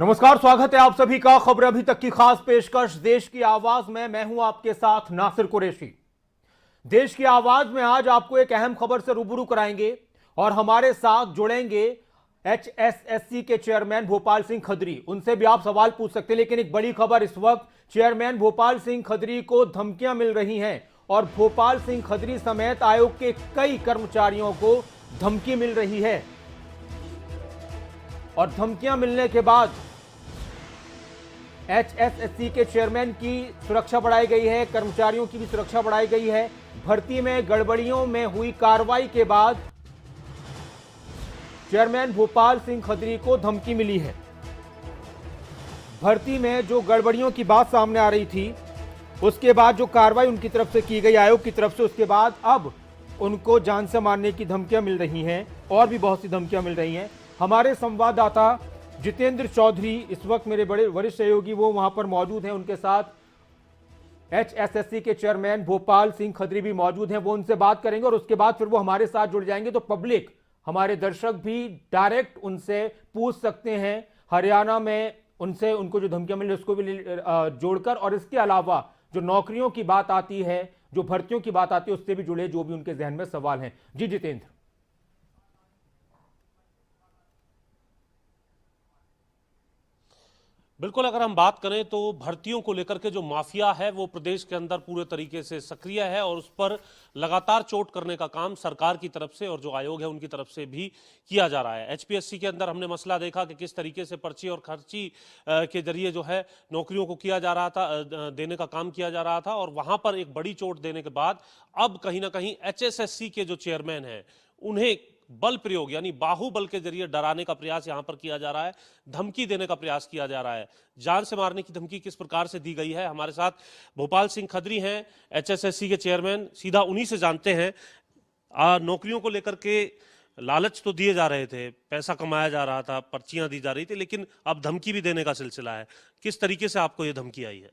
नमस्कार, स्वागत है आप सभी का खबर अभी तक की खास पेशकश देश की आवाज में। मैं हूं आपके साथ नासिर कुरैशी। देश की आवाज में आज आपको एक अहम खबर से रूबरू कराएंगे और हमारे साथ जुड़ेंगे एचएसएससी के चेयरमैन भोपाल सिंह खदरी। उनसे भी आप सवाल पूछ सकते हैं, लेकिन एक बड़ी खबर इस वक्त चेयरमैन भोपाल सिंह खदरी को धमकियां मिल रही हैं और भोपाल सिंह खदरी समेत आयोग के कई कर्मचारियों को धमकी मिल रही है। और धमकियां मिलने के बाद एचएसएससी के चेयरमैन की सुरक्षा बढ़ाई गई है, कर्मचारियों की भी सुरक्षा बढ़ाई गई है। भर्ती में गड़बड़ियों में हुई कार्रवाई के बाद चेयरमैन भोपाल सिंह खदरी को धमकी मिली है। भर्ती में जो गड़बड़ियों की बात सामने आ रही थी, उसके बाद जो कार्रवाई उनकी तरफ से की गई आयोग की तरफ से, उसके बाद अब उनको जान से मारने की धमकियां मिल रही हैं और भी बहुत सी धमकियां मिल रही हैं। हमारे संवाददाता जितेंद्र चौधरी इस वक्त मेरे बड़े वरिष्ठ सहयोगी वो वहां पर मौजूद हैं, उनके साथ एचएसएससी के चेयरमैन भोपाल सिंह खदरी भी मौजूद हैं। वो उनसे बात करेंगे और उसके बाद फिर वो हमारे साथ जुड़ जाएंगे, तो पब्लिक, हमारे दर्शक भी डायरेक्ट उनसे पूछ सकते हैं हरियाणा में उनसे उनको जो धमकियां मिली उसको भी जोड़कर। और इसके अलावा जो नौकरियों की बात आती है, जो भर्तियों की बात आती है, उससे भी जुड़े जो भी उनके जहन में सवाल हैं। जी जितेंद्र। बिल्कुल, अगर हम बात करें तो भर्तियों को लेकर के जो माफिया है वो प्रदेश के अंदर पूरे तरीके से सक्रिय है और उस पर लगातार चोट करने का काम सरकार की तरफ से और जो आयोग है उनकी तरफ से भी किया जा रहा है। एचपीएससी के अंदर हमने मसला देखा कि किस तरीके से पर्ची और खर्ची के जरिए जो है नौकरियों को किया जा रहा था, देने का काम किया जा रहा था, और वहां पर एक बड़ी चोट देने के बाद अब कहीं ना कहीं एचएसएससी के जो चेयरमैन हैं उन्हें बल प्रयोग यानी बाहुबल के जरिए डराने का प्रयास यहां पर किया जा रहा है, धमकी देने का प्रयास किया जा रहा है। जान से मारने की धमकी किस प्रकार से दी गई है, हमारे साथ भोपाल सिंह खदरी हैं, एचएसएससी के चेयरमैन, सीधा उन्हीं से जानते हैं। नौकरियों को लेकर के लालच तो दिए जा रहे थे, पैसा कमाया जा रहा था, पर्चियां दी जा रही थी, लेकिन अब धमकी भी देने का सिलसिला है। किस तरीके से आपको यह धमकी आई है?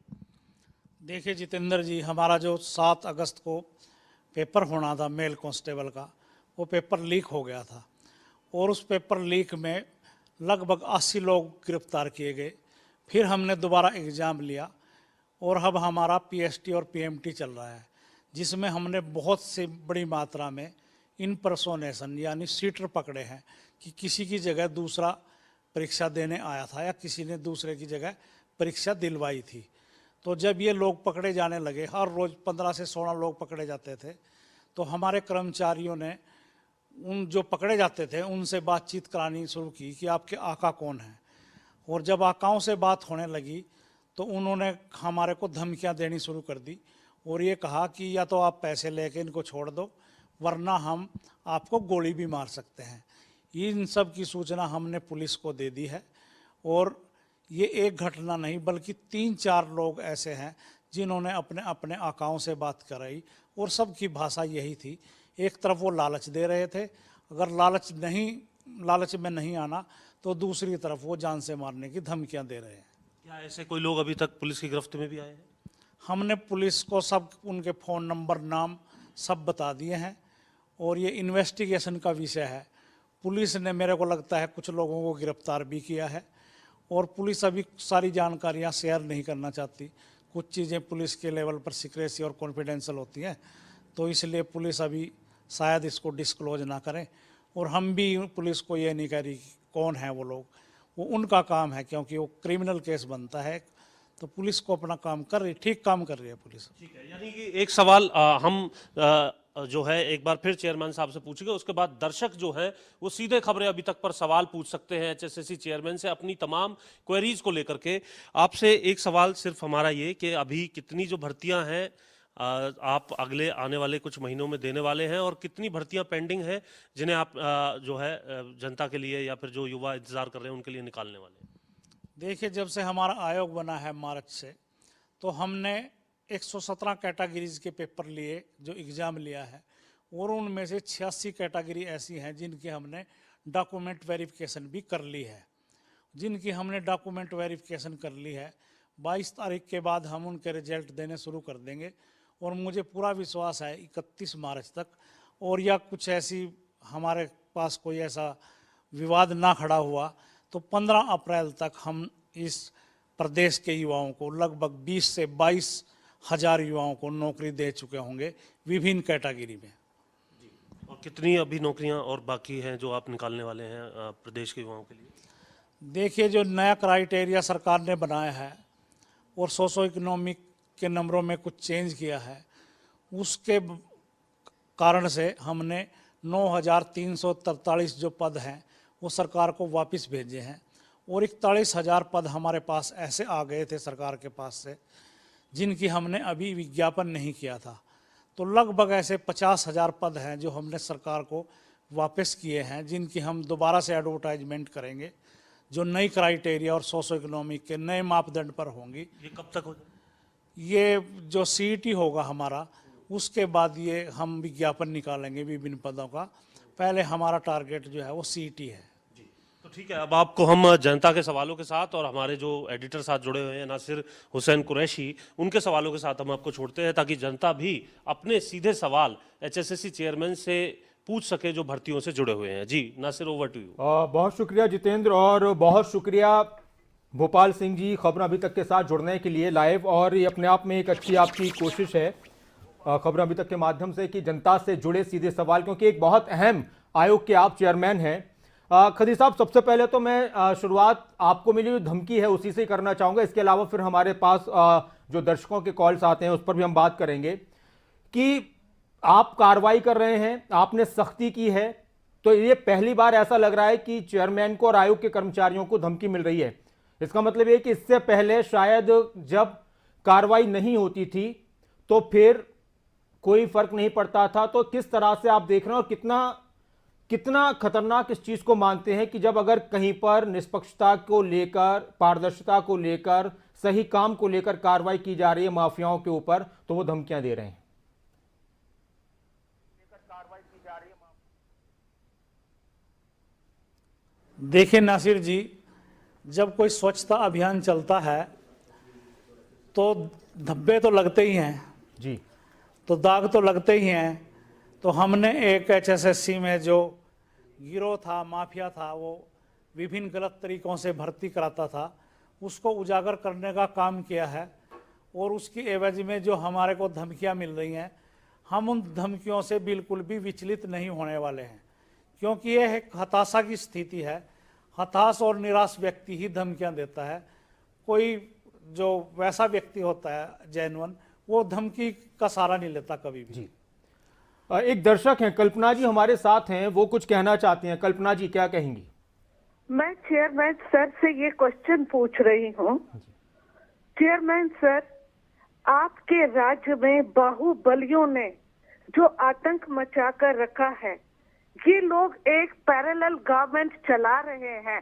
देखिए जितेंद्र जी, हमारा जो 7 अगस्त को पेपर होना था मेल कांस्टेबल का, वो पेपर लीक हो गया था और उस पेपर लीक में लगभग 80 लोग गिरफ्तार किए गए। फिर हमने दोबारा एग्ज़ाम लिया और अब हमारा पीएसटी और पीएमटी चल रहा है, जिसमें हमने बहुत सी बड़ी मात्रा में इनपर्सोनेशन यानी सीटर पकड़े हैं कि किसी की जगह दूसरा परीक्षा देने आया था या किसी ने दूसरे की जगह परीक्षा दिलवाई थी। तो जब ये लोग पकड़े जाने लगे, हर रोज़ 15 से 16 लोग पकड़े जाते थे, तो हमारे कर्मचारियों ने उन जो पकड़े जाते थे उनसे बातचीत करानी शुरू की कि आपके आका कौन हैं। और जब आकाओं से बात होने लगी तो उन्होंने हमारे को धमकियां देनी शुरू कर दी और ये कहा कि या तो आप पैसे लेके इनको छोड़ दो, वरना हम आपको गोली भी मार सकते हैं। इन सब की सूचना हमने पुलिस को दे दी है और ये एक घटना नहीं बल्कि 3-4 लोग ऐसे हैं जिन्होंने अपने अपने आकाओं से बात कराई और सबकी भाषा यही थी। एक तरफ वो लालच दे रहे थे, अगर लालच में नहीं आना तो दूसरी तरफ वो जान से मारने की धमकियां दे रहे हैं। क्या ऐसे कोई लोग अभी तक पुलिस की गिरफ्त में भी आए हैं? हमने पुलिस को सब उनके फ़ोन नंबर, नाम सब बता दिए हैं और ये इन्वेस्टिगेशन का विषय है। पुलिस ने, मेरे को लगता है, कुछ लोगों को गिरफ्तार भी किया है और पुलिस अभी सारी जानकारियां शेयर नहीं करना चाहती। कुछ चीज़ें पुलिस के लेवल पर सीक्रेसी और कॉन्फिडेंशियल होती हैं, तो इसलिए पुलिस अभी शायद इसको डिस्क्लोज ना करें। और हम भी पुलिस को ये नहीं कह रही कि कौन है वो लोग, वो उनका काम है, क्योंकि वो क्रिमिनल केस बनता है, तो पुलिस को अपना काम कर रही, ठीक काम कर रही है पुलिस। ठीक है, यानी कि एक सवाल हम जो है एक बार फिर चेयरमैन साहब से पूछेंगे, उसके बाद दर्शक जो है वो सीधे खबरें अभी तक पर सवाल पूछ सकते हैं एचएसएससी चेयरमैन से अपनी तमाम क्वेरीज को लेकर के। आपसे एक सवाल सिर्फ हमारा ये कि अभी कितनी जो भर्तियां हैं आप अगले आने वाले कुछ महीनों में देने वाले हैं और कितनी भर्तियां पेंडिंग हैं जिन्हें आप जो है जनता के लिए या फिर जो युवा इंतजार कर रहे हैं उनके लिए निकालने वाले हैं? देखिए, जब से हमारा आयोग बना है मार्च से, तो हमने 117 कैटेगरीज के पेपर लिए, जो एग्ज़ाम लिया है, और उनमें से 86 कैटेगरी ऐसी हैं जिनकी हमने डॉक्यूमेंट वेरिफिकेशन भी कर ली है। जिनकी हमने डॉक्यूमेंट वेरिफिकेशन कर ली है, 22 तारीख के बाद हम उनके रिजल्ट देने शुरू कर देंगे और मुझे पूरा विश्वास है 31 मार्च तक, और या कुछ ऐसी हमारे पास कोई ऐसा विवाद ना खड़ा हुआ तो 15 अप्रैल तक हम इस प्रदेश के युवाओं को लगभग 20 से 22 हजार युवाओं को नौकरी दे चुके होंगे विभिन्न कैटेगरी में। और कितनी अभी नौकरियां और बाकी हैं जो आप निकालने वाले हैं प्रदेश के युवाओं के लिए? देखिए, जो नया क्राइटेरिया सरकार ने बनाया है और सोशो इकोनॉमिक के नंबरों में कुछ चेंज किया है, उसके कारण से हमने 9,343 जो पद हैं वो सरकार को वापस भेजे हैं और 41,000 पद हमारे पास ऐसे आ गए थे सरकार के पास से जिनकी हमने अभी विज्ञापन नहीं किया था। तो लगभग ऐसे 50,000 पद हैं जो हमने सरकार को वापस किए हैं, जिनकी हम दोबारा से एडवर्टाइजमेंट करेंगे, जो नई क्राइटेरिया और सोशो इकोनॉमिक के नए मापदंड पर होंगी। ये कब तक हो जाएगा? ये जो सीईटी होगा हमारा, उसके बाद ये हम विज्ञापन निकालेंगे विभिन्न पदों का। पहले हमारा टारगेट जो है वो सीईटी है। तो ठीक है, अब आपको हम जनता के सवालों के साथ और हमारे जो एडिटर साथ जुड़े हुए हैं नासिर हुसैन कुरैशी, उनके सवालों के साथ हम आपको छोड़ते हैं ताकि जनता भी अपने सीधे सवाल एचएसएससी चेयरमैन से पूछ सके जो भर्तियों से जुड़े हुए हैं। जी नासिर, ओवर टू यू। बहुत शुक्रिया जितेंद्र, और बहुत शुक्रिया भोपाल सिंह जी खबर अभी तक के साथ जुड़ने के लिए लाइव। और ये अपने आप में एक अच्छी आपकी कोशिश है खबर अभी तक के माध्यम से कि जनता से जुड़े सीधे सवाल, क्योंकि एक बहुत अहम आयोग के आप चेयरमैन हैं। खदीर साहब, सबसे पहले तो मैं शुरुआत आपको मिली जो धमकी है उसी से करना चाहूँगा। इसके अलावा फिर हमारे पास जो दर्शकों के कॉल्स आते हैं उस पर भी हम बात करेंगे कि आप कार्रवाई कर रहे हैं, आपने सख्ती की है, तो ये पहली बार ऐसा लग रहा है कि चेयरमैन को और आयोग के कर्मचारियों को धमकी मिल रही है। इसका मतलब ये कि इससे पहले शायद जब कार्रवाई नहीं होती थी तो फिर कोई फर्क नहीं पड़ता था। तो किस तरह से आप देख रहे हैं और कितना खतरनाक इस चीज को मानते हैं कि जब अगर कहीं पर निष्पक्षता को लेकर, पारदर्शिता को लेकर, सही काम को लेकर कार्रवाई की जा रही है माफियाओं के ऊपर, तो वो धमकियां दे रहे हैं? देखिए नासिर जी, जब कोई स्वच्छता अभियान चलता है तो धब्बे तो लगते ही हैं जी, तो दाग तो लगते ही हैं। तो हमने एक एचएसएससी में जो गिरोह था, माफिया था, वो विभिन्न गलत तरीकों से भर्ती कराता था, उसको उजागर करने का काम किया है। और उसकी एवज में जो हमारे को धमकियां मिल रही हैं, हम उन धमकियों से बिल्कुल भी विचलित नहीं होने वाले हैं, क्योंकि यह एक हताशा की स्थिति है। हताश और निराश व्यक्ति ही धमकियां देता है। कोई जो वैसा व्यक्ति होता है जेन्युइन, वो धमकी का सहारा नहीं लेता कभी भी। जी। एक दर्शक हैं, कल्पना जी हमारे साथ हैं, वो कुछ कहना चाहती हैं। कल्पना जी, क्या कहेंगी? मैं चेयरमैन सर से ये क्वेश्चन पूछ रही हूँ। चेयरमैन सर, आपके राज्य में बाहुबलियों ने जो आतंक मचा कर रखा है, ये लोग एक पैरेलल गवर्नमेंट चला रहे हैं।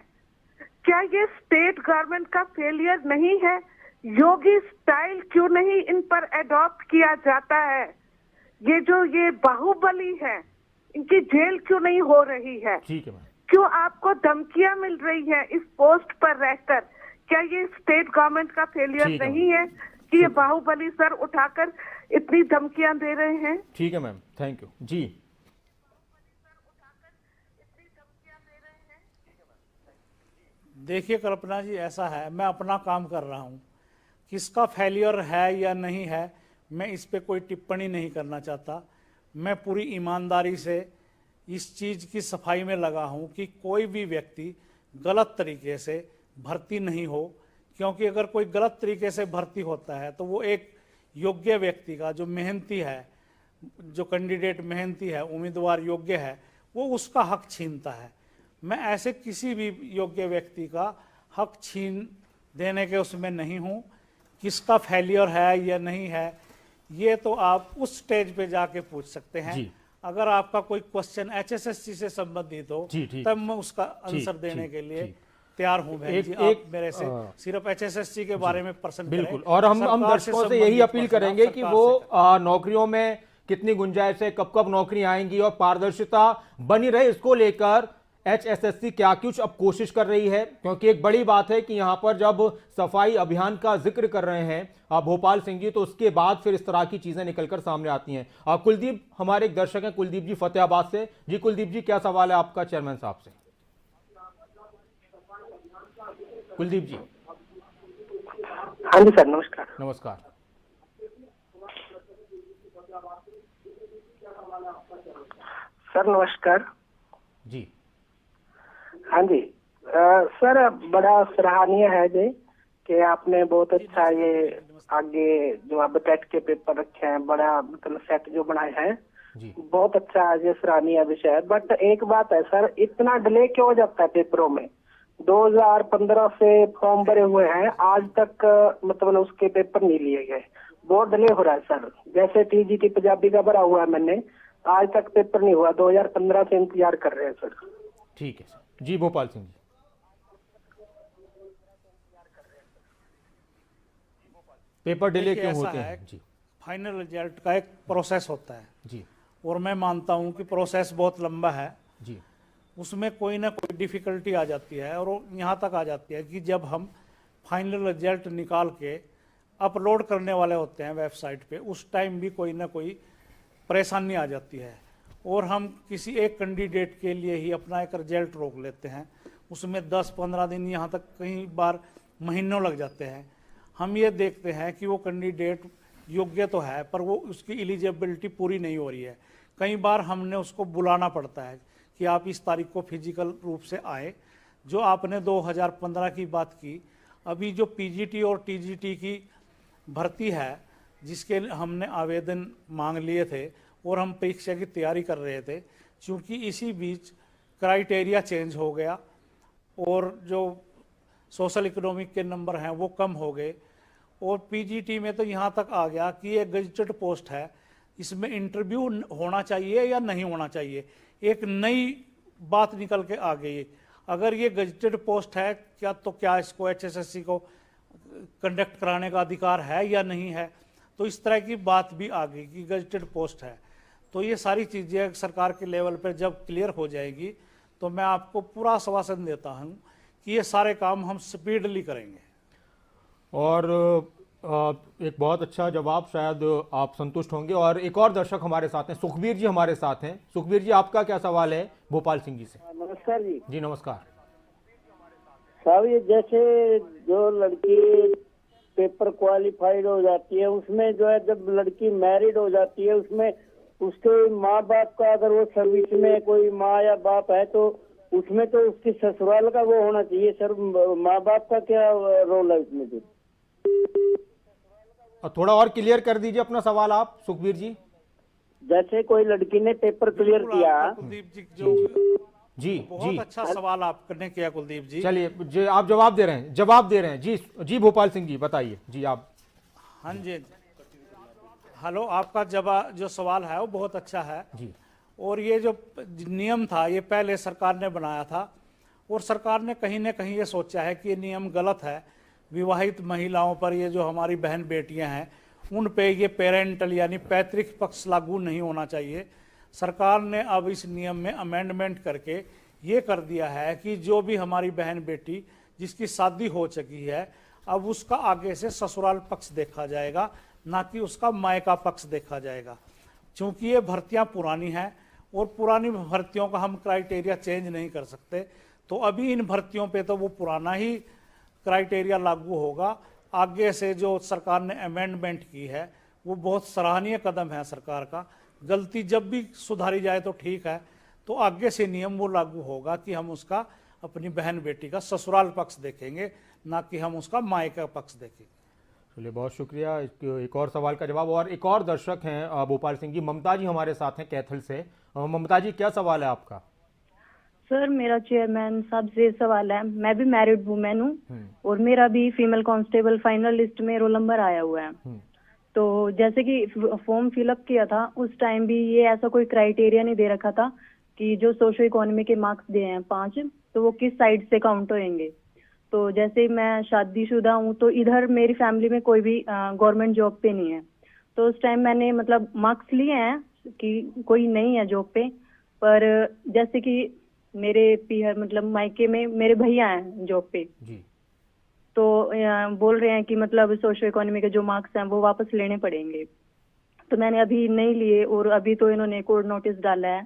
क्या ये स्टेट गवर्नमेंट का फेलियर नहीं है? योगी स्टाइल क्यों नहीं इन पर एडॉप्ट किया जाता है? ये बाहुबली है, इनकी जेल क्यों नहीं हो रही है? ठीक है मैम। क्यों आपको धमकियां मिल रही हैं इस पोस्ट पर रहकर? क्या ये स्टेट गवर्नमेंट का फेलियर नहीं है कि ये बाहुबली सर उठाकर इतनी धमकियां दे रहे हैं? ठीक है मैम, थैंक यू जी। देखिए कल्पना जी, ऐसा है, मैं अपना काम कर रहा हूँ। किसका फेलियर है या नहीं है, मैं इस पे कोई टिप्पणी नहीं करना चाहता। मैं पूरी ईमानदारी से इस चीज़ की सफाई में लगा हूँ कि कोई भी व्यक्ति गलत तरीके से भर्ती नहीं हो, क्योंकि अगर कोई गलत तरीके से भर्ती होता है तो वो एक योग्य व्यक्ति का, जो मेहनती है, जो कैंडिडेट मेहनती है, उम्मीदवार योग्य है, वो उसका हक छीनता है। मैं ऐसे किसी भी योग्य व्यक्ति का हक छीन देने के उसमें नहीं हूँ। किसका फेलियर है या नहीं है, ये तो आप उस स्टेज पे जाके पूछ सकते हैं। जी। अगर आपका कोई क्वेश्चन एचएसएससी से संबंधित हो तब मैं उसका आंसर देने के लिए तैयार हूं। आप मेरे से सिर्फ एचएसएससी के बारे में प्रश्न बिल्कुल, और हम दर्शकों से यही अपील करेंगे कि वो नौकरियों में कितनी गुंजाइश है, कब कब नौकरी आएंगी और पारदर्शिता बनी रहे, इसको लेकर एचएसएससी क्या कुछ अब कोशिश कर रही है। क्योंकि एक बड़ी बात है कि यहां पर जब सफाई अभियान का जिक्र कर रहे हैं भोपाल सिंह जी, तो उसके बाद फिर इस तरह की चीजें निकलकर सामने आती हैं। कुलदीप हमारे एक दर्शक हैं, कुलदीप जी फतेहाबाद से। जी कुलदीप जी, क्या सवाल है आपका चेयरमैन साहब से? कुलदीप जी हाँ जी सर, नमस्कार। नमस्कार। सर नमस्कार। जी हाँ जी सर, बड़ा सराहनीय है जी कि आपने बहुत अच्छा ये आगे जो अब टेट के पेपर रखे हैं, बड़ा मतलब सेट जो बनाए हैं, जी बहुत अच्छा है, ये सराहनीय विषय है। बट एक बात है सर, इतना डिले क्यों हो जाता है पेपरों में? 2015 से फॉर्म भरे हुए हैं, आज तक मतलब उसके पेपर नहीं लिए गए, बहुत डिले हो रहा है सर। जैसे टीजीटी पंजाबी का भरा हुआ है मैंने, आज तक पेपर नहीं हुआ, 2015 से इंतजार कर रहे हैं सर। ठीक है सर। जी भोपाल सिंह जी। पेपर डिले देखिए, क्यों ऐसा होते है, हैं? जी फाइनल रिजल्ट का एक प्रोसेस होता है जी और मैं मानता हूँ कि प्रोसेस बहुत लंबा है। जी उसमें कोई ना कोई डिफ़िकल्टी आ जाती है और वो यहाँ तक आ जाती है कि जब हम फाइनल रिजल्ट निकाल के अपलोड करने वाले होते हैं वेबसाइट पे, उस टाइम भी कोई ना कोई परेशानी आ जाती है और हम किसी एक कैंडिडेट के लिए ही अपना एक रिजल्ट रोक लेते हैं। उसमें 10-15 दिन, यहाँ तक कई बार महीनों लग जाते हैं। हम ये देखते हैं कि वो कैंडिडेट योग्य तो है पर वो उसकी एलिजिबिलिटी पूरी नहीं हो रही है। कई बार हमने उसको बुलाना पड़ता है कि आप इस तारीख को फिजिकल रूप से आए। जो आपने 2015 की बात की, अभी जो पीजीटी और टीजीटी की भर्ती है जिसके हमने आवेदन मांग लिए थे और हम परीक्षा की तैयारी कर रहे थे, क्योंकि इसी बीच क्राइटेरिया चेंज हो गया और जो सोशल इकोनॉमिक के नंबर हैं वो कम हो गए और पीजीटी में तो यहाँ तक आ गया कि ये गजेटेड पोस्ट है, इसमें इंटरव्यू होना चाहिए या नहीं होना चाहिए। एक नई बात निकल के आ गई, अगर ये गजेटेड पोस्ट है क्या तो क्या इसको एचएसएससी को कंडक्ट कराने का अधिकार है या नहीं है। तो इस तरह की बात भी आ गई कि गजेटेड पोस्ट है। तो ये सारी चीज़ें सरकार के लेवल पर जब क्लियर हो जाएगी तो मैं आपको पूरा आश्वासन देता हूँ कि ये सारे काम हम स्पीडली करेंगे। और एक बहुत अच्छा जवाब, शायद आप संतुष्ट होंगे। और एक और दर्शक हमारे साथ हैं, सुखबीर जी हमारे साथ हैं। सुखबीर जी, आपका क्या सवाल है भोपाल सिंह जी से? नमस्कार जी। जी नमस्कार। साहब, ये जैसे जो लड़की पेपर क्वालिफाइड हो जाती है, उसमें जो है जब लड़की मैरिड हो जाती है, उसमें उसके माँ बाप का, अगर वो सर्विस में कोई माँ या बाप है तो उसमें तो उसकी ससुराल का वो होना चाहिए सर। माँ बाप का क्या रोल है इसमें? जी और थोड़ा और क्लियर कर दीजिए अपना सवाल आप, सुखबीर जी। जैसे कोई लड़की ने पेपर क्लियर किया। कुलदीप जी, जो जी बहुत जी अच्छा सवाल आपने किया कुलदीप जी। चलिए, आप जवाब दे रहे हैं। जी जी भोपाल सिंह जी बताइए। जी आप। हाँ जी, हेलो, आपका जवाब जो सवाल है वो बहुत अच्छा है जी और ये जो नियम था ये पहले सरकार ने बनाया था और सरकार ने कहीं ना कहीं ये सोचा है कि ये नियम गलत है। विवाहित महिलाओं पर, ये जो हमारी बहन बेटियां हैं उन पे ये पेरेंटल यानी पैतृक पक्ष लागू नहीं होना चाहिए। सरकार ने अब इस नियम में अमेंडमेंट करके ये कर दिया है कि जो भी हमारी बहन बेटी जिसकी शादी हो चुकी है, अब उसका आगे से ससुराल पक्ष देखा जाएगा, ना कि उसका मायका पक्ष देखा जाएगा। क्योंकि ये भर्तियां पुरानी हैं और पुरानी भर्तियों का हम क्राइटेरिया चेंज नहीं कर सकते, तो अभी इन भर्तियों पे तो वो पुराना ही क्राइटेरिया लागू होगा। आगे से जो सरकार ने अमेंडमेंट की है वो बहुत सराहनीय कदम है सरकार का। गलती जब भी सुधारी जाए तो ठीक है, तो आगे से नियम वो लागू होगा कि हम उसका, अपनी बहन बेटी का ससुराल पक्ष देखेंगे, ना कि हम उसका मायका पक्ष देखेंगे। चलिए, बहुत शुक्रिया। एक और सवाल का जवाब। और एक और दर्शक हैं भोपाल सिंह जी, ममता जी हमारे साथ हैं कैथल से। ममता जी, क्या सवाल है आपका? सर, मेरा चेयरमैन साहब से सवाल है। मैं भी मैरिड वुमेन हूँ और मेरा भी फीमेल कांस्टेबल फाइनल लिस्ट में रोल नंबर आया हुआ है। तो जैसे कि फॉर्म फिलअप किया था उस टाइम भी ये ऐसा कोई क्राइटेरिया नहीं दे रखा था कि जो सोशो इकोनॉमी के मार्क्स दिए हैं 5, तो वो किस साइड से काउंट होंगे। तो जैसे मैं शादीशुदा हूँ तो इधर मेरी फैमिली में कोई भी गवर्नमेंट जॉब पे नहीं है, तो उस टाइम मैंने मतलब मार्क्स लिए हैं कि कोई नहीं है जॉब पे। पर जैसे कि मेरे पीहर मतलब मायके में मेरे भैया हैं जॉब पे जी। तो बोल रहे हैं कि मतलब सोशो इकोनॉमी के जो मार्क्स हैं वो वापस लेने पड़ेंगे। तो मैंने अभी नहीं लिए और अभी तो इन्होंने कोर्ट नोटिस डाला है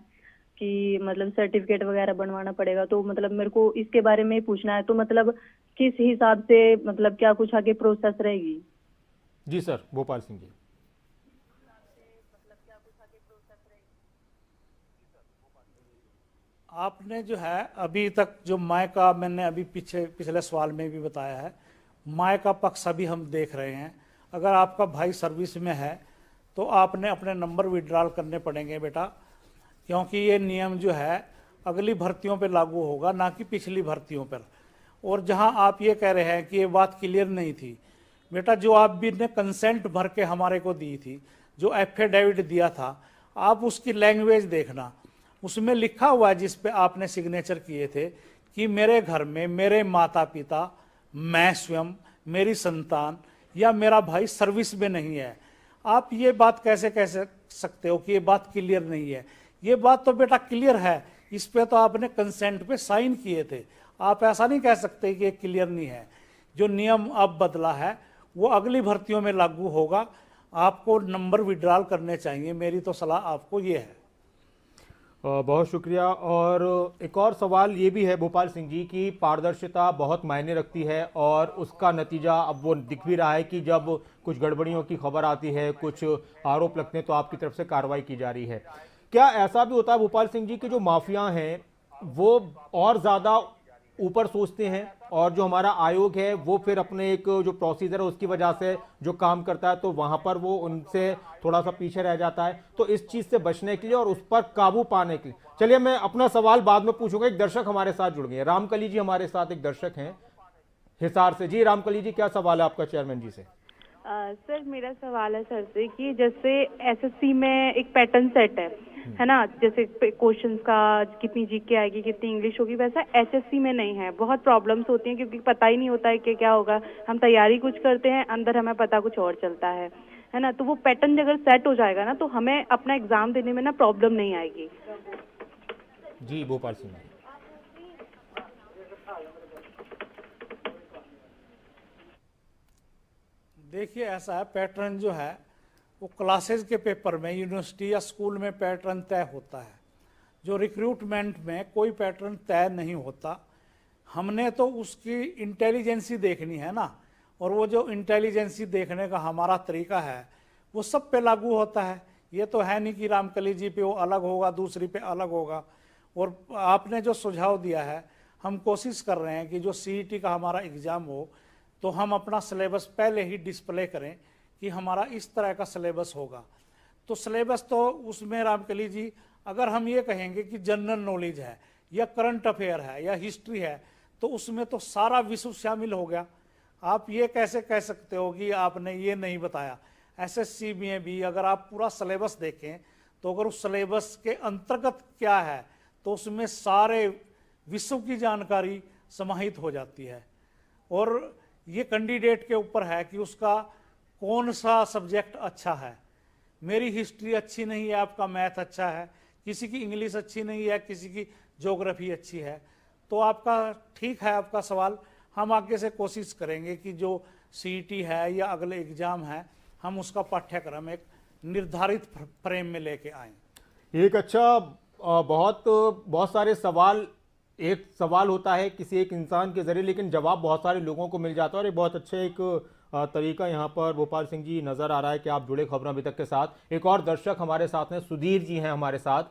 कि मतलब सर्टिफिकेट वगैरह बनवाना पड़ेगा। तो मतलब मेरे को इसके बारे में पूछना है, तो मतलब किस हिसाब से मतलब क्या कुछ आगे प्रोसेस रहेगी? जी सर, भोपाल सिंह जी। आपने जो है अभी तक जो माय का, मैंने अभी पिछले सवाल में भी बताया है, माय का पक्ष अभी हम देख रहे हैं। अगर आपका भाई सर्विस में है तो आपने अपने नंबर विड्रॉल करने पड़ेंगे बेटा, क्योंकि ये नियम जो है अगली भर्तियों पे लागू होगा, ना कि पिछली भर्तियों पर। और जहां आप ये कह रहे हैं कि ये बात क्लियर नहीं थी, बेटा जो आप भी ने कंसेंट भर के हमारे को दी थी, जो एफिडेविट दिया था, आप उसकी लैंग्वेज देखना, उसमें लिखा हुआ है जिस पे आपने सिग्नेचर किए थे कि मेरे घर में मेरे माता पिता, मैं स्वयं, मेरी संतान या मेरा भाई सर्विस में नहीं है। आप ये बात कैसे कह सकते हो कि ये बात क्लियर नहीं है? ये बात तो बेटा क्लियर है, इस पे तो आपने कंसेंट पे साइन किए थे। आप ऐसा नहीं कह सकते कि ये क्लियर नहीं है। जो नियम अब बदला है वो अगली भर्तियों में लागू होगा। आपको नंबर विड्रॉल करने चाहिए, मेरी तो सलाह आपको ये है। बहुत शुक्रिया। और एक और सवाल ये भी है भोपाल सिंह जी की पारदर्शिता बहुत मायने रखती है, और उसका नतीजा अब वो दिख भी रहा है कि जब कुछ गड़बड़ियों की खबर आती है, कुछ आरोप लगते हैं, तो आपकी तरफ से कार्रवाई की जा रही है। क्या ऐसा भी होता है भोपाल सिंह जी कि जो माफिया हैं वो और ज़्यादा ऊपर सोचते हैं, और जो हमारा आयोग है वो फिर अपने एक जो प्रोसीजर है उसकी वजह से जो काम करता है, तो वहां पर वो उनसे थोड़ा सा पीछे रह जाता है? तो इस चीज से बचने के लिए और उस पर काबू पाने के लिए, चलिए मैं अपना सवाल बाद में पूछूंगा। एक दर्शक हमारे साथ जुड़ गए हैं, रामकली जी हमारे साथ एक दर्शक हैं हिसार से। जी रामकली जी, क्या सवाल है आपका चेयरमैन जी से? सर मेरा सवाल है सर से कि जैसे एसएससी में एक पैटर्न सेट है ना, जैसे क्वेश्चंस का कितनी जीके आएगी, कितनी इंग्लिश होगी, वैसा एसएससी में नहीं है। बहुत प्रॉब्लम्स होती हैं क्योंकि पता ही नहीं होता है कि क्या होगा। हम तैयारी कुछ करते हैं, अंदर हमें पता कुछ और चलता है ना। तो वो पैटर्न अगर सेट हो जाएगा ना तो हमें अपना एग्जाम देने में ना प्रॉब्लम नहीं आएगी। जी भोपाल सिंह जी। देखिए ऐसा है, पैटर्न जो है वो क्लासेस के पेपर में यूनिवर्सिटी या स्कूल में पैटर्न तय होता है। जो रिक्रूटमेंट में कोई पैटर्न तय नहीं होता। हमने तो उसकी इंटेलिजेंसी देखनी है ना, और वो जो इंटेलिजेंसी देखने का हमारा तरीका है वो सब पे लागू होता है। ये तो है नहीं कि रामकली जी पे वो अलग होगा, दूसरी पे अलग होगा। और आपने जो सुझाव दिया है, हम कोशिश कर रहे हैं कि जो सीईटी का हमारा एग्ज़ाम हो तो हम अपना सिलेबस पहले ही डिस्प्ले करें कि हमारा इस तरह का सिलेबस होगा। तो सिलेबस तो उसमें रामकली जी, अगर हम ये कहेंगे कि जनरल नॉलेज है या करंट अफेयर है या हिस्ट्री है, तो उसमें तो सारा विश्व शामिल हो गया। आप ये कैसे कह सकते हो कि आपने ये नहीं बताया? एसएससी में भी अगर आप पूरा सिलेबस देखें तो अगर उस सिलेबस के अंतर्गत क्या है तो उसमें सारे विश्व की जानकारी समाहित हो जाती है। और ये कैंडिडेट के ऊपर है कि उसका कौन सा सब्जेक्ट अच्छा है। मेरी हिस्ट्री अच्छी नहीं है, आपका मैथ अच्छा है, किसी की इंग्लिश अच्छी नहीं है, किसी की ज्योग्राफी अच्छी है। तो आपका ठीक है आपका सवाल, हम आगे से कोशिश करेंगे कि जो सीईटी है या अगले एग्जाम है, हम उसका पाठ्यक्रम एक निर्धारित फ्रेम में लेके आएँ। एक अच्छा बहुत सारे सवाल, एक सवाल होता है किसी एक इंसान के जरिए, लेकिन जवाब बहुत सारे लोगों को मिल जाता है। और एक बहुत अच्छा एक तरीका यहाँ पर भोपाल सिंह जी नज़र आ रहा है कि आप जुड़े खबरों अभी तक के साथ। एक और दर्शक हमारे साथ हैं, सुधीर जी हैं हमारे साथ,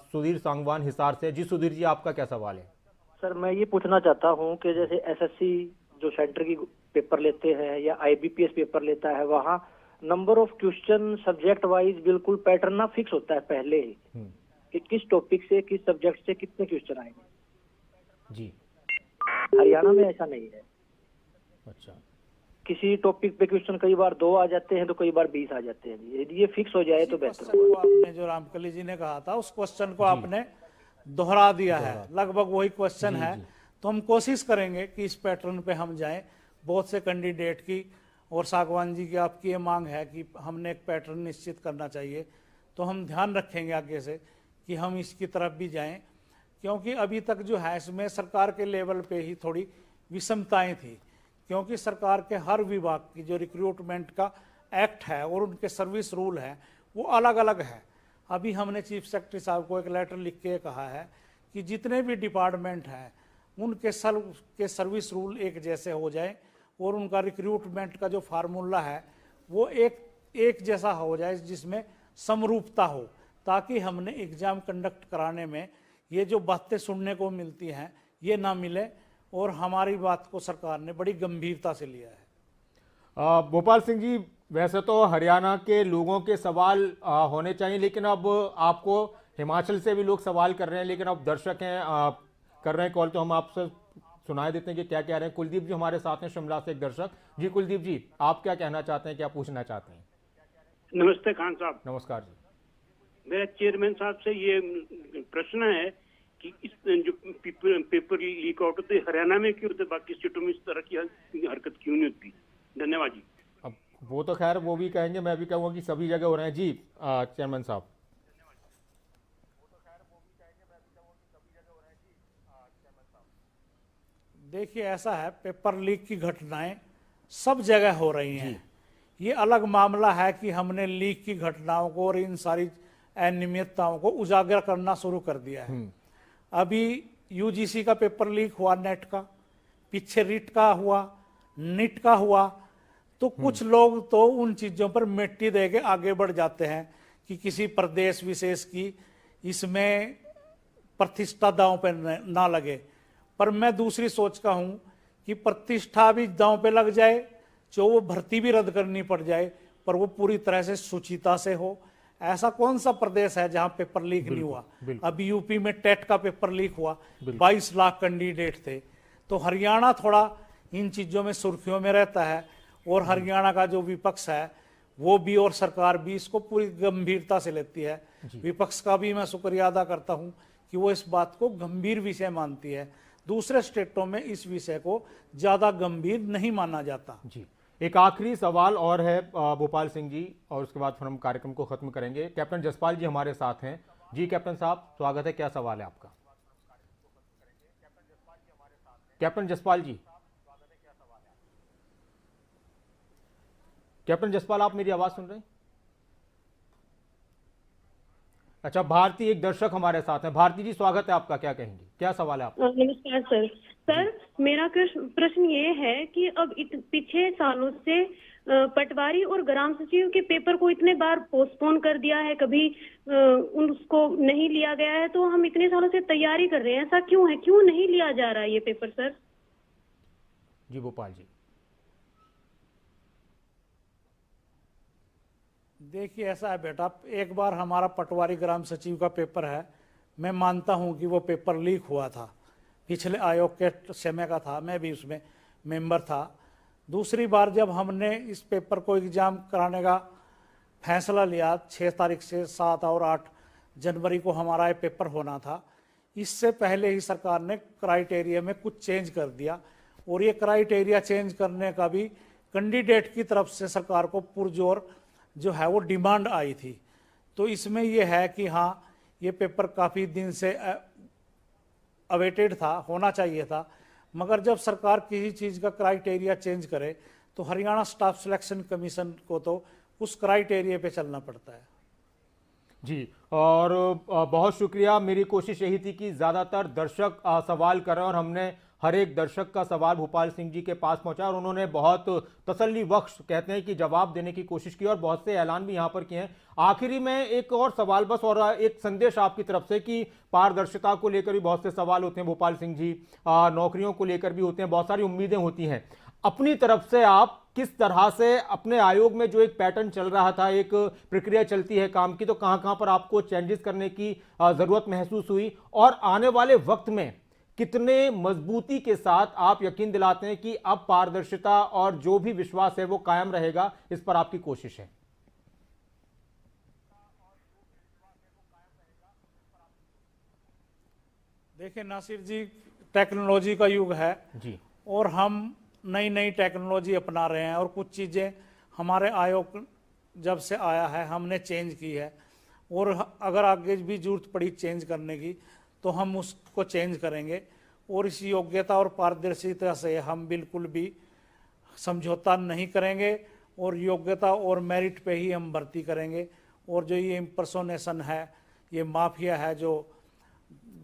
सुधीर सांगवान हिसार से। जी सुधीर जी, आपका क्या सवाल है? सर मैं ये पूछना चाहता हूँ कि जैसे एसएससी जो सेंटर की पेपर लेते हैं या आईबीपीएस पेपर लेता है, वहाँ number of question subject wise बिल्कुल पैटर्न ना फिक्स होता है पहले ही कि किस टॉपिक से, किस सब्जेक्ट से कितने क्वेश्चन आएंगे। जी हरियाणा में ऐसा नहीं है। अच्छा, किसी टॉपिक पे क्वेश्चन कई बार 2 आ जाते हैं तो कई बार 20 आ जाते हैं। यदि ये फिक्स हो जाए तो बेहतर क्वेश्चन को आपने जो रामकली जी ने कहा था उस क्वेश्चन को आपने दोहरा दिया है, लगभग वही क्वेश्चन है। तो हम कोशिश करेंगे कि इस पैटर्न पे हम जाएं। बहुत से कैंडिडेट की और सागवान जी की आपकी ये मांग है कि हमने एक पैटर्न निश्चित करना चाहिए, तो हम ध्यान रखेंगे आगे से कि हम इसकी तरफ भी जाएं। क्योंकि अभी तक जो है इसमें सरकार के लेवल पे ही थोड़ी विषमताएं थी, क्योंकि सरकार के हर विभाग की जो रिक्रूटमेंट का एक्ट है और उनके सर्विस रूल है वो अलग अलग है। अभी हमने चीफ सेक्रेटरी साहब को एक लेटर लिख के कहा है कि जितने भी डिपार्टमेंट हैं उनके सर्विस रूल एक जैसे हो जाए और उनका रिक्रूटमेंट का जो फार्मूला है वो एक जैसा हो जाए, जिसमें समरूपता हो, ताकि हमने एग्ज़ाम कंडक्ट कराने में ये जो बातें सुनने को मिलती हैं ये ना मिले। और हमारी बात को सरकार ने बड़ी गंभीरता से लिया है। भोपाल सिंह जी, वैसे तो हरियाणा के लोगों के सवाल होने चाहिए, लेकिन अब आपको हिमाचल से भी लोग सवाल कर रहे हैं, लेकिन अब दर्शक हैं कर रहे हैं कॉल, तो हम आपसे सुनाई देते हैं कि क्या कह रहे हैं। कुलदीप जी हमारे साथ हैं शिमला से, एक दर्शक जी। कुलदीप जी, आप क्या कहना चाहते हैं, क्या पूछना चाहते हैं? नमस्ते खान साहब। नमस्कार जी। मेरा चेयरमैन साहब से ये प्रश्न है कि इस जो पेपर लीक आउट होते हरियाणा में क्यों होते, बाकी स्टेटों में इस तरह की हरकत क्यों नहीं होती? धन्यवाद जी। अब वो तो खैर वो भी कहेंगे, मैं भी कहूँगा कि सभी जगह हो रहे हैं जी। चेयरमैन साहब, देखिए ऐसा है, पेपर लीक की घटनाएं सब जगह हो रही हैं। ये अलग मामला है कि हमने लीक की घटनाओं को और इन सारी अनियमितताओं को उजागर करना शुरू कर दिया है। अभी यूजीसी का पेपर लीक हुआ, नेट का, पीछे रिट का हुआ, नीट का हुआ, तो कुछ लोग तो उन चीज़ों पर मिट्टी दे के आगे बढ़ जाते हैं कि किसी प्रदेश विशेष की इसमें प्रतिष्ठा दांव पे ना लगे। पर मैं दूसरी सोच का हूं कि प्रतिष्ठा भी दांव पे लग जाए, जो वो भर्ती भी रद्द करनी पड़ जाए, पर वो पूरी तरह से सुचिता से हो। ऐसा कौन सा प्रदेश है जहां पेपर लीक नहीं हुआ? अभी यूपी में टेट का पेपर लीक हुआ, 22 लाख कैंडिडेट थे। तो हरियाणा थोड़ा इन चीज़ों में सुर्खियों में रहता है, और हरियाणा का जो विपक्ष है वो भी और सरकार भी इसको पूरी गंभीरता से लेती है। विपक्ष का भी मैं शुक्रिया अदा करता हूं कि वो इस बात को गंभीर विषय मानती है। दूसरे स्टेटों में इस विषय को ज़्यादा गंभीर नहीं माना जाता जी। एक आखिरी सवाल और है भोपाल सिंह जी, और उसके बाद फिर हम कार्यक्रम को खत्म करेंगे। कैप्टन जसपाल जी हमारे साथ हैं जी। कैप्टन साहब स्वागत है, क्या सवाल है आपका? कैप्टन जसपाल जी, कैप्टन जसपाल आप मेरी आवाज सुन रहे हैं? अच्छा, भारती एक दर्शक हमारे साथ हैं। भारती जी स्वागत है आपका, क्या कहेंगे, क्या सवाल है आपका? नमस्कार सर। सर मेरा प्रश्न ये है कि अब पिछले सालों से पटवारी और ग्राम सचिव के पेपर को इतने बार पोस्टपोन कर दिया है, कभी उसको नहीं लिया गया है, तो हम इतने सालों से तैयारी कर रहे हैं, ऐसा क्यों है, क्यों नहीं लिया जा रहा है ये पेपर सर? जी भोपाल जी। देखिए ऐसा है बेटा, एक बार हमारा पटवारी ग्राम सचिव का पेपर है, मैं मानता हूं कि वो पेपर लीक हुआ था, पिछले आयोग के समय का था, मैं भी उसमें मेंबर था। दूसरी बार जब हमने इस पेपर को एग्ज़ाम कराने का फैसला लिया, 6 तारीख से 7 और 8 जनवरी को हमारा ये पेपर होना था, इससे पहले ही सरकार ने क्राइटेरिया में कुछ चेंज कर दिया, और ये क्राइटेरिया चेंज करने का भी कैंडिडेट की तरफ से सरकार को पुरजोर जो है वो डिमांड आई थी। तो इसमें ये है कि हाँ, ये पेपर काफ़ी दिन से अवेटेड था, होना चाहिए था, मगर जब सरकार किसी चीज़ का क्राइटेरिया चेंज करे तो हरियाणा स्टाफ सिलेक्शन कमीशन को तो उस क्राइटेरिया पे चलना पड़ता है जी। और बहुत शुक्रिया। मेरी कोशिश यही थी कि ज़्यादातर दर्शक सवाल करें, और हमने हर एक दर्शक का सवाल भोपाल सिंह जी के पास पहुंचा, और उन्होंने बहुत तसल्ली बख्श कहते हैं कि जवाब देने की कोशिश की, और बहुत से ऐलान भी यहां पर किए हैं। आखिरी में एक और सवाल बस, और एक संदेश आपकी तरफ से कि पारदर्शिता को लेकर भी बहुत से सवाल होते हैं भोपाल सिंह जी, नौकरियों को लेकर भी होते हैं, बहुत सारी उम्मीदें होती हैं। अपनी तरफ से आप किस तरह से अपने आयोग में जो एक पैटर्न चल रहा था, एक प्रक्रिया चलती है काम की, तो कहां पर आपको चेंजेस करने की जरूरत महसूस हुई, और आने वाले वक्त में कितने मजबूती के साथ आप यकीन दिलाते हैं कि अब पारदर्शिता और जो भी विश्वास है वो कायम रहेगा, इस पर आपकी कोशिश है? देखिए नासिर जी, टेक्नोलॉजी का युग है जी, और हम नई नई टेक्नोलॉजी अपना रहे हैं, और कुछ चीज़ें हमारे आयोग जब से आया है हमने चेंज की है, और अगर आगे भी जरूरत पड़ी चेंज करने की तो हम उसको चेंज करेंगे। और इस योग्यता और पारदर्शिता से हम बिल्कुल भी समझौता नहीं करेंगे, और योग्यता और मेरिट पे ही हम भर्ती करेंगे। और जो ये इम्पर्सोनेशन है, ये माफिया है जो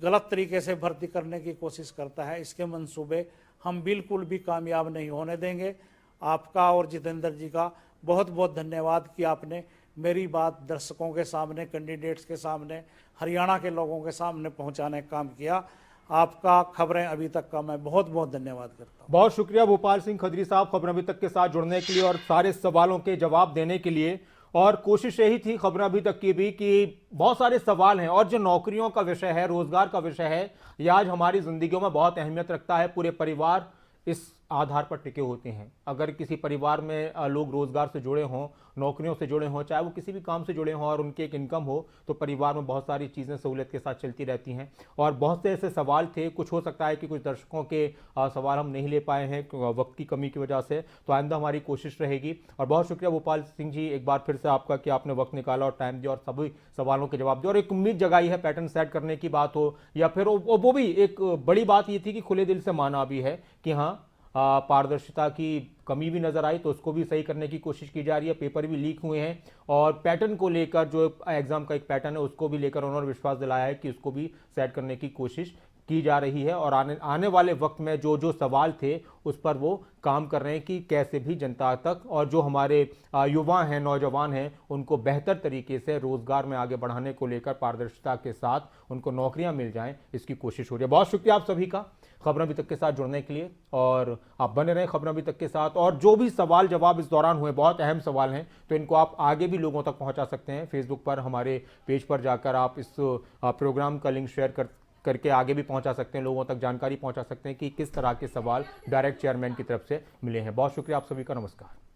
गलत तरीके से भर्ती करने की कोशिश करता है, इसके मंसूबे हम बिल्कुल भी कामयाब नहीं होने देंगे। आपका और जितेंद्र जी का बहुत बहुत धन्यवाद कि आपने मेरी बात दर्शकों के सामने, कैंडिडेट्स के सामने, हरियाणा के लोगों के सामने पहुंचाने का काम किया। आपका खबरें अभी तक का मैं बहुत बहुत धन्यवाद करता हूं। बहुत शुक्रिया भोपाल सिंह खत्री साहब खबरें अभी तक के साथ जुड़ने के लिए और सारे सवालों के जवाब देने के लिए। और कोशिश यही थी खबरें अभी तक की भी कि बहुत सारे सवाल हैं और जो नौकरियों का विषय है, रोजगार का विषय है, यह आज हमारी जिंदगियों में बहुत अहमियत रखता है। पूरे परिवार इस आधार पर टिके होते हैं। अगर किसी परिवार में लोग रोजगार से जुड़े हों, नौकरियों से जुड़े हों, चाहे वो किसी भी काम से जुड़े हों और उनकी एक इनकम हो, तो परिवार में बहुत सारी चीज़ें सहूलियत के साथ चलती रहती हैं। और बहुत से ऐसे सवाल थे, कुछ हो सकता है कि कुछ दर्शकों के सवाल हम नहीं ले पाए हैं वक्त की कमी की वजह से, तो आइंदा हमारी कोशिश रहेगी। और बहुत शुक्रिया भोपाल सिंह जी एक बार फिर से आपका कि आपने वक्त निकाला और टाइम दिया और सभी सवालों के जवाब दिए और एक उम्मीद जगाई है। पैटर्न सेट करने की बात हो या फिर वो भी एक बड़ी बात ये थी कि खुले दिल से माना भी है कि हाँ पारदर्शिता की कमी भी नजर आई, तो उसको भी सही करने की कोशिश की जा रही है। पेपर भी लीक हुए हैं और पैटर्न को लेकर जो एग्जाम का एक पैटर्न है उसको भी लेकर उन्होंने विश्वास दिलाया है कि उसको भी सेट करने की कोशिश की जा रही है। और आने वाले वक्त में जो सवाल थे उस पर वो काम कर रहे हैं कि कैसे भी जनता तक और जो हमारे युवा हैं, नौजवान हैं, उनको बेहतर तरीके से रोजगार में आगे बढ़ाने को लेकर पारदर्शिता के साथ उनको नौकरियां मिल जाएं, इसकी कोशिश हो रही है। बहुत शुक्रिया आप सभी का खबरें अभी तक के साथ जुड़ने के लिए और आप बने रहें खबरें अभी तक के साथ। और जो भी सवाल जवाब इस दौरान हुए बहुत अहम सवाल हैं, तो इनको आप आगे भी लोगों तक पहुंचा सकते हैं। फेसबुक पर हमारे पेज पर जाकर आप इस प्रोग्राम का लिंक शेयर करके आगे भी पहुंचा सकते हैं, लोगों तक जानकारी पहुंचा सकते हैं कि किस तरह के सवाल डायरेक्ट चेयरमैन की तरफ से मिले हैं। बहुत शुक्रिया आप सभी का, नमस्कार।